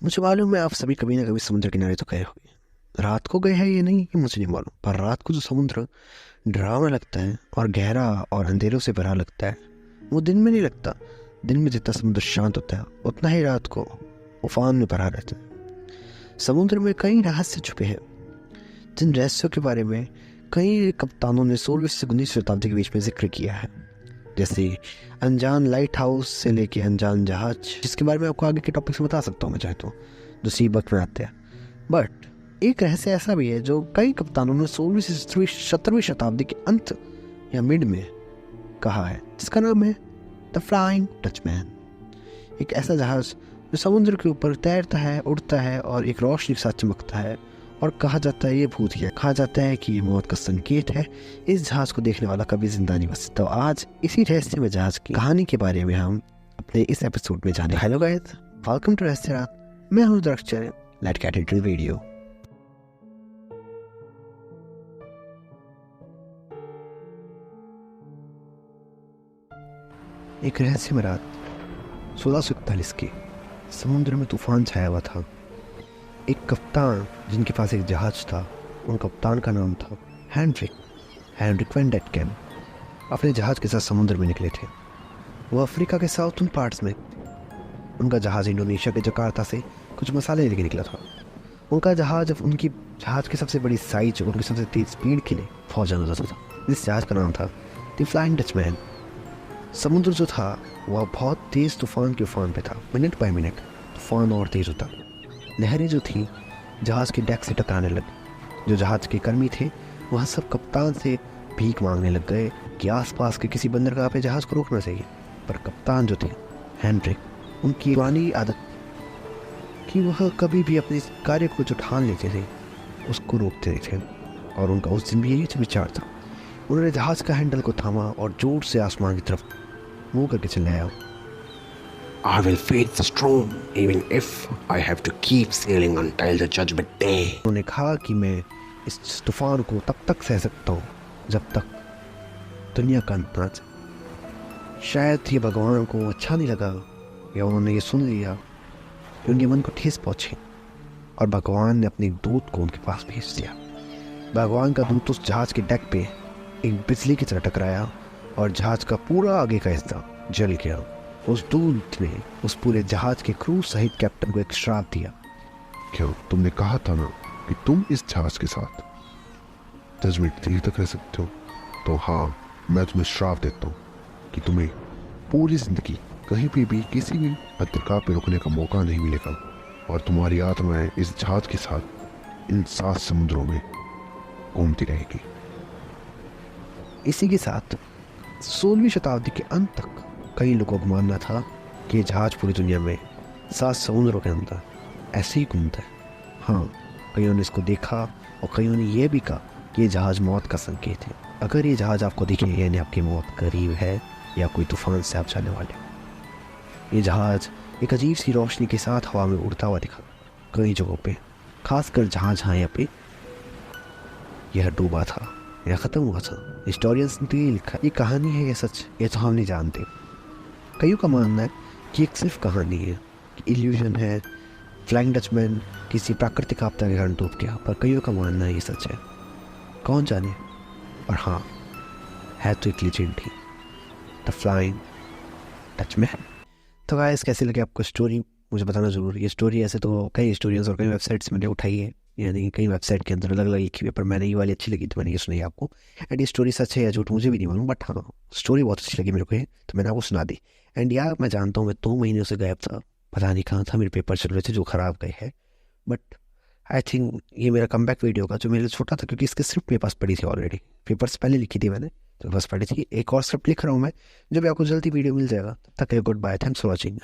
मुझे मालूम है आप सभी कभी ना कभी समुद्र किनारे तो गए होंगे। रात को गए हैं ये नहीं ये मुझे नहीं मालूम, पर रात को जो समुद्र डरावना लगता है और गहरा और अंधेरों से भरा लगता है, वो दिन में नहीं लगता। दिन में जितना समुद्र शांत होता है उतना ही रात को उफान में भरा रहता है। समुद्र में कई रहस्य छुपे हैं, जिन रहस्यों के बारे में कई कप्तानों ने 16वीं से 19वीं शताब्दी के बीच में जिक्र किया है। जैसे अनजान लाइट हाउस से लेके अनजान जहाज, जिसके बारे में आपको आगे के टॉपिक से बता सकता हूँ मैं चाहे तो, जो सी बक में आते हैं। बट एक रहस्य ऐसा भी है जो कई कप्तानों ने 16वीं से 17वीं शताब्दी के अंत या मिड में कहा है, जिसका नाम है द फ्लाइंग डचमैन। एक ऐसा जहाज जो समुद्र के ऊपर तैरता है, उड़ता है और एक रोशनी के साथ चमकता है, और कहा जाता है ये भूत है। कहा जाता है कि ये मौत का संकेत है। इस जहाज को देखने वाला कभी जिंदा नहीं बच सकता। तो आज इसी रहस्य में जहाज की कहानी के बारे में हम अपने इस एपिसोड में जाने। हेलो गाइस, वेलकम टू रहस्य रात। मैं हूं दरख्चर। Let's get into the video. एक रहस्यमय रात 1641 की। समुद्र में तूफान छाया हुआ था। एक कप्तान जिनके पास एक जहाज था, उन कप्तान का नाम था हेनरिक वैन डेटकेन, अपने जहाज के साथ समुद्र में निकले थे। वो अफ्रीका के साउथर्न पार्ट्स में। उनका जहाज इंडोनेशिया के जकार्ता से कुछ मसाले लेके निकला था। उनका जहाज उनकी जहाज की सबसे बड़ी साइज और उनकी सबसे तेज स्पीड के लिए बहुत ज़्यादा था। इस जहाज का नाम था द फ्लाइंग डचमैन। समुद्र जो था वह बहुत तेज़ तूफान के उफान पे था। मिनट बाय मिनट तूफान और तेज़ होता। लहरें जो थी जहाज़ के डेक से टकराने लगी। जो जहाज़ के कर्मी थे वह सब कप्तान से भीख मांगने लग गए कि आसपास के किसी बंदरगाह पे जहाज़ को रोकना चाहिए। पर कप्तान जो थे हेनरिक, उनकी पुरानी आदत कि वह कभी भी अपने कार्य को जो ठान लेते थे उसको रोकते नहीं थे, और उनका उस दिन भी यही विचार था। उन्होंने जहाज़ का हैंडल को थामा और जोर से आसमान की तरफ मुँह करके चिल्लाया, I will face the storm even if I have to keep sailing until the judgment day. उन्होंने कहा कि मैं इस तूफान को तब तक सह सकता हूँ जब तक दुनिया का अंत ना जाए। शायद ये भगवान को अच्छा नहीं लगा, या उन्होंने ये सुन लिया कि उनके मन को ठेस पहुँची, और भगवान ने अपने दूत को उनके पास भेज दिया। भगवान का दूत उस जहाज़ के डेक पे एक बिजली की तरह टकराया और जहाज़ का पूरा आगे का हिस्सा जल गया। उस दूत ने उस पूरे जहाज के क्रू सहित कैप्टन को एक श्राप दिया। क्यों? तुमने कहा था ना कि तुम इस जहाज के साथ जजमेंट डे तक रह सकते हो। तो हाँ, मैं तुम्हें श्राप देता हूँ कि तुम्हें पूरी जिंदगी कहीं भी किसी भी बंदरगाह पे रुकने का मौका नहीं मिलेगा, और तुम्हारी आत्माएं इस जहाज के साथ इन 7 समुद्रों में घूमती रहेगी। इसी के साथ 16वीं शताब्दी के अंत तक कई लोगों को मानना था कि ये जहाज पूरी दुनिया में 7 समुद्रों के अंदर ऐसे ही घूमता है। हाँ, कईयों ने इसको देखा और कईयों ने यह भी कहा कि ये जहाज मौत का संकेत है। अगर ये जहाज आपको दिखे यानी आपकी मौत करीब है या कोई तूफान से आप जाने वाले। ये जहाज एक अजीब सी रोशनी के साथ हवा में उड़ता हुआ दिखा कई जगहों पे, खासकर जहाँ यहाँ पे यह डूबा था या ख़त्म हुआ था। हिस्टोरियंस ने तो ये लिखा, ये कहानी है या सच, ये तो हम नहीं जानते। कईयों का मानना है कि एक सिर्फ कहानी है, कि इल्यूजन है, फ्लाइंग डचमैन किसी प्राकृतिक आपदा के कारण डूब गया। पर कईयों का मानना है ये सच है, कौन जाने। और हाँ, है तो एक legend he, the flying Dutchman. तो गाइस, कैसी लगी आपको स्टोरी मुझे बताना ज़रूर। ये स्टोरी ऐसे तो कई स्टोरीज और कई वेबसाइट्स मैंने उठाई है, यानी कई वेबसाइट के अंदर अलग अलग लिखी हुई है, पर मैंने ये वाली अच्छी लगी तो मैंने ये सुनाई आपको। एंड ये स्टोरी सच है या झूठ मुझे भी नहीं मालूम, बट हाँ, स्टोरी बहुत अच्छी लगी मेरे को, तो मैंने आपको सुना दी। एंड यार, मैं जानता हूँ मैं 2 महीने से गायब था, पता नहीं कहाँ था, मेरे पेपर चल रहे थे जो ख़राब गए हैं। बट आई थिंक ये मेरा कमबैक वीडियो का जो मेरे लिए छोटा था, क्योंकि इसकी स्क्रिप्ट मेरे पास पड़ी थी ऑलरेडी, पेपर्स पहले लिखी थी मैंने, तो बस पड़ी थी। एक और स्क्रिप्ट लिख रहा हूँ मैं, जब आपको जल्दी वीडियो मिल जाएगा। तब तक goodbye, thanks for watching.